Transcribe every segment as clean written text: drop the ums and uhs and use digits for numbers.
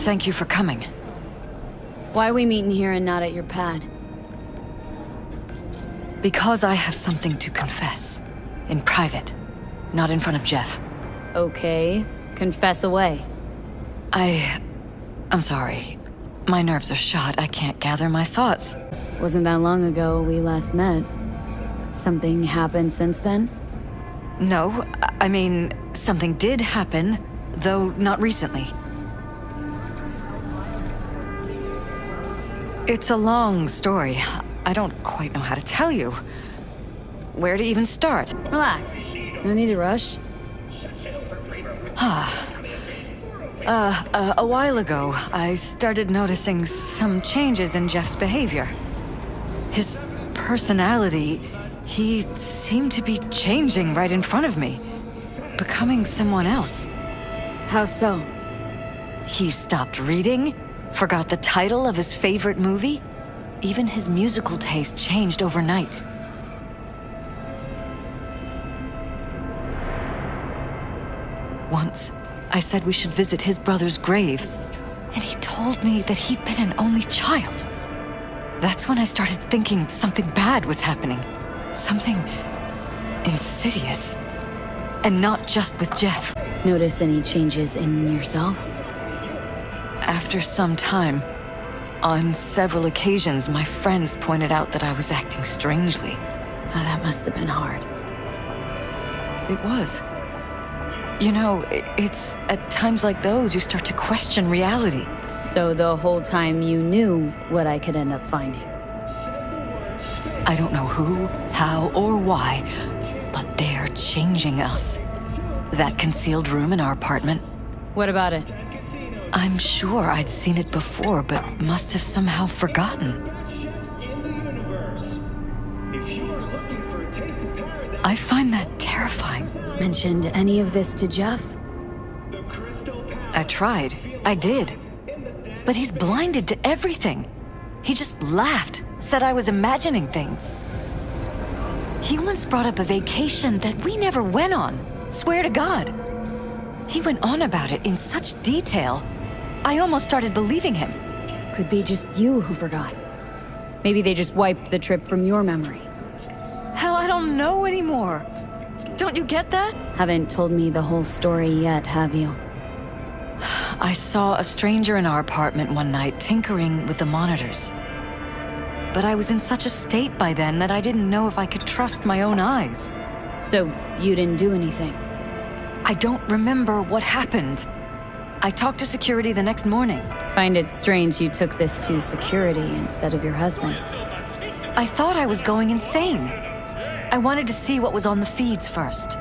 Thank you for coming. Why are we meeting here and not at your pad? Because I have something to confess. In private. Not in front of Jeff. Okay, confess away. I'm sorry. My nerves are shot. I can't gather my thoughts. Wasn't that long ago we last met. Something happened since then? No, I mean, something did happen, though not recently. It's a long story. I don't quite know how to tell you. Where to even start? Relax. No need to rush. A while ago, I started noticing some changes in Jeff's behavior. His personality, he seemed to be changing right in front of me. Becoming someone else. How so? He stopped reading, forgot the title of his favorite movie. Even his musical taste changed overnight. Once, I said we should visit his brother's grave, and he told me that he'd been an only child. That's when I started thinking something bad was happening. Something insidious. And not just with Jeff. Notice any changes in yourself? After some time, on several occasions, my friends pointed out that I was acting strangely. Oh, that must have been hard. It was. You know, it's at times like those you start to question reality. So the whole time you knew what I could end up finding? I don't know who, how, or why, but they're changing us. That concealed room in our apartment. What about it? I'm sure I'd seen it before, but must have somehow forgotten. I find that terrifying. Mentioned any of this to Jeff? I tried. I did. But he's blinded to everything. He just laughed, said I was imagining things. He once brought up a vacation that we never went on. Swear to God. He went on about it in such detail. I almost started believing him. Could be just you who forgot. Maybe they just wiped the trip from your memory. Hell, I don't know anymore. Don't you get that? Haven't told me the whole story yet, have you? I saw a stranger in our apartment one night tinkering with the monitors. But I was in such a state by then that I didn't know if I could trust my own eyes. So, you didn't do anything? I don't remember what happened. I talked to security the next morning. Find it strange you took this to security instead of your husband. I thought I was going insane. I wanted to see what was on the feeds first.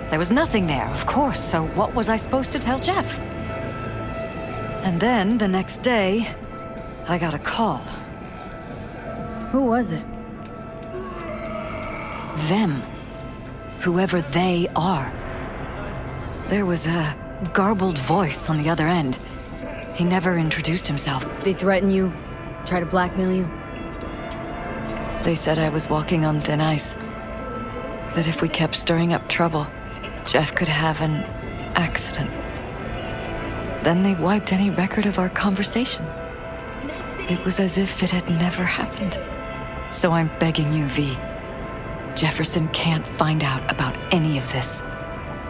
There was nothing there, of course, so what was I supposed to tell Jeff? And then, the next day, I got a call. Who was it? Them. Whoever they are. There was a garbled voice on the other end. He never introduced himself. They threaten you? Try to blackmail you? They said I was walking on thin ice. That if we kept stirring up trouble, Jeff could have an accident. Then they wiped any record of our conversation. It was as if it had never happened. So I'm begging you, V. Jefferson can't find out about any of this.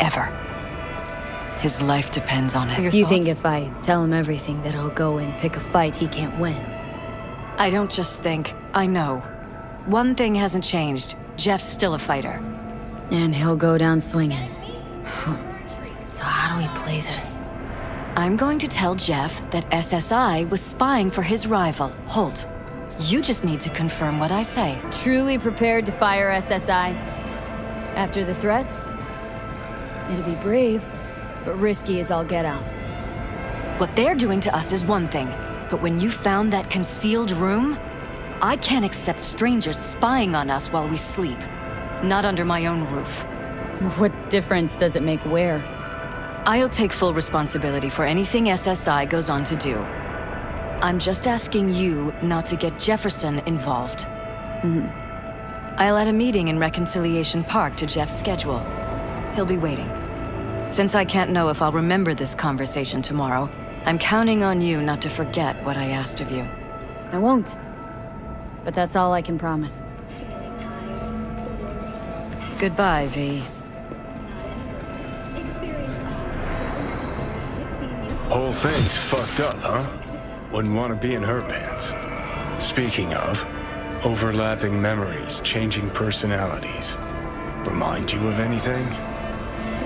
Ever. His life depends on it. You think if I tell him everything that he'll go and pick a fight he can't win? I don't just think, I know. One thing hasn't changed. Jeff's still a fighter. And he'll go down swinging. So how do we play this? I'm going to tell Jeff that SSI was spying for his rival, Holt. You just need to confirm what I say. Truly prepared to fire SSI? After the threats? It'll be brave, but risky as all get out. What they're doing to us is one thing, but when you found that concealed room, I can't accept strangers spying on us while we sleep. Not under my own roof. What difference does it make where? I'll take full responsibility for anything SSI goes on to do. I'm just asking you not to get Jefferson involved. I'll add a meeting in Reconciliation Park to Jeff's schedule. He'll be waiting. Since I can't know if I'll remember this conversation tomorrow, I'm counting on you not to forget what I asked of you. I won't. But that's all I can promise. Goodbye, V. Whole thing's fucked up, huh? Wouldn't want to be in her pants. Speaking of, overlapping memories, changing personalities. Remind you of anything?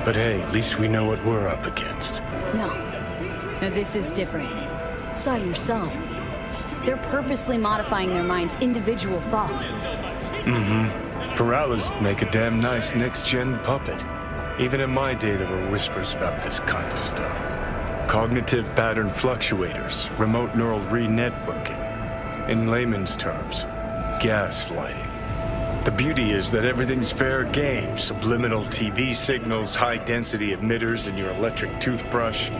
But hey, at least we know what we're up against. No. No, this is different. Saw yourself. They're purposely modifying their minds' individual thoughts. Paralysis make a damn nice next-gen puppet. Even in my day, there were whispers about this kind of stuff. Cognitive pattern fluctuators, remote neural re-networking. In layman's terms, gaslighting. The beauty is that everything's fair game. Subliminal TV signals, high-density emitters in your electric toothbrush.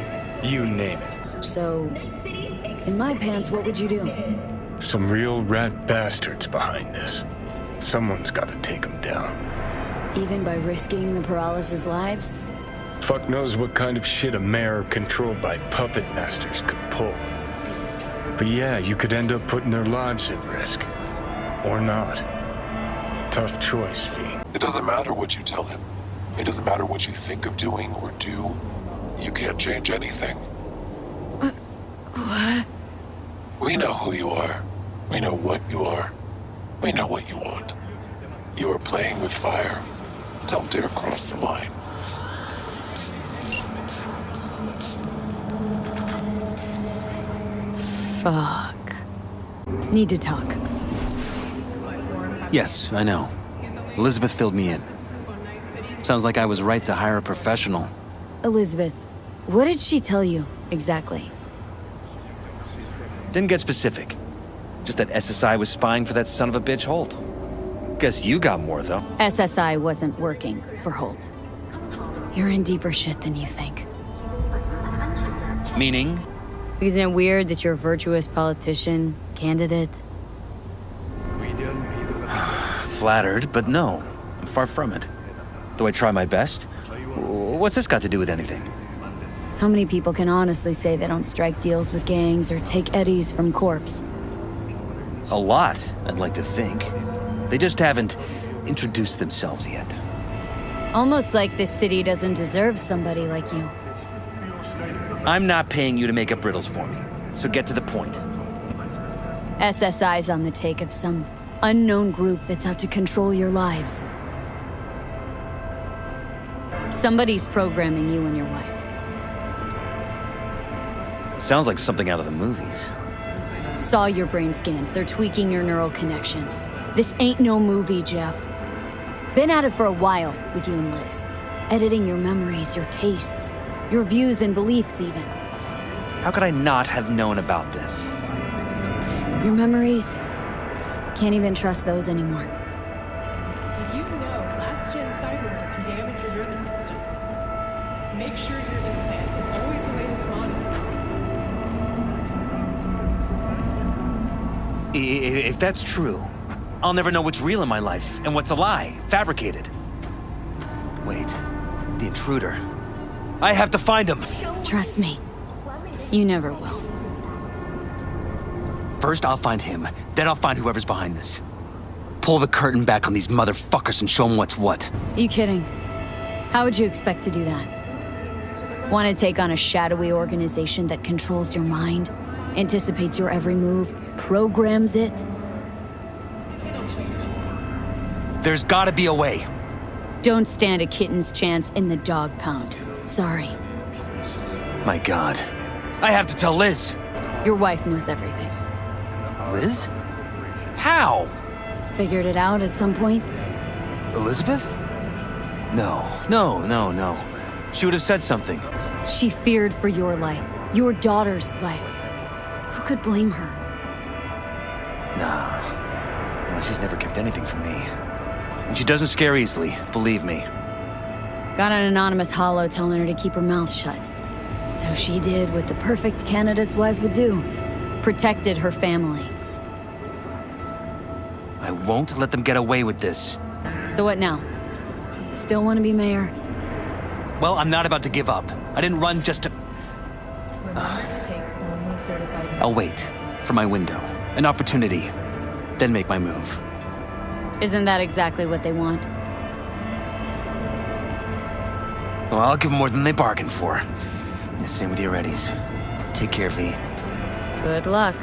You name it. So, in my pants, what would you do? Some real rat bastards behind this. Someone's got to take them down. Even by risking the paralysis' lives? Fuck knows what kind of shit a mayor controlled by puppet masters could pull. But yeah, you could end up putting their lives at risk. Or not. Tough choice, V. It doesn't matter what you tell him. It doesn't matter what you think of doing or do. You can't change anything. What? We know who you are. We know what you are. We know what you want. You are playing with fire. Don't dare cross the line. Fuck. Need to talk. Yes, I know. Elizabeth filled me in. Sounds like I was right to hire a professional. Elizabeth, what did she tell you, exactly? Didn't get specific. Just that SSI was spying for that son of a bitch Holt. Guess you got more, though. SSI wasn't working for Holt. You're in deeper shit than you think. Meaning? Isn't it weird that you're a virtuous politician, candidate? Flattered, but no. I'm far from it. Though I try my best. What's this got to do with anything? How many people can honestly say they don't strike deals with gangs or take eddies from corpse? A lot, I'd like to think. They just haven't introduced themselves yet. Almost like this city doesn't deserve somebody like you. I'm not paying you to make up riddles for me, so get to the point. SSI's on the take of some unknown group that's out to control your lives. Somebody's programming you and your wife. Sounds like something out of the movies. Saw your brain scans. They're tweaking your neural connections. This ain't no movie, Jeff. Been at it for a while with you and Liz. Editing your memories, your tastes, your views and beliefs even. How could I not have known about this? Your memories? Can't even trust those anymore. Did you know last-gen cyber can damage your nervous system? Make sure your implant is always the latest model. If that's true, I'll never know what's real in my life and what's a lie, fabricated. Wait, the intruder. I have to find him. Trust me. You never will. First, I'll find him. Then I'll find whoever's behind this. Pull the curtain back on these motherfuckers and show them what's what. You kidding? How would you expect to do that? Want to take on a shadowy organization that controls your mind, anticipates your every move, programs it? There's gotta be a way. Don't stand a kitten's chance in the dog pound. Sorry. My God. I have to tell Liz. Your wife knows everything. Liz? How? Figured it out at some point? Elizabeth? No. She would have said something. She feared for your life, your daughter's life. Who could blame her? Nah. No, she's never kept anything from me. And she doesn't scare easily, believe me. Got an anonymous hollow telling her to keep her mouth shut. So she did what the perfect candidate's wife would do. Protected her family. I won't let them get away with this. So what now? Still want to be mayor? Well, I'm not about to give up. I didn't run just to... Remember to take only certified. I'll wait for my window, an opportunity, then make my move. Isn't that exactly what they want? Well, I'll give them more than they bargained for. Yeah, same with your readies. Take care, V. Good luck.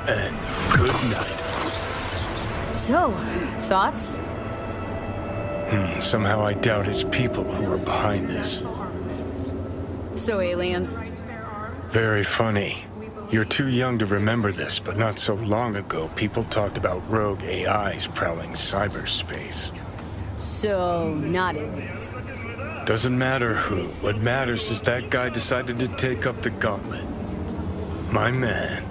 And good night. So, thoughts? Somehow I doubt it's people who are behind this. So aliens? Very funny. You're too young to remember this, but not so long ago, people talked about rogue AIs prowling cyberspace. So, not aliens. Doesn't matter who. What matters is that guy decided to take up the gauntlet. My man.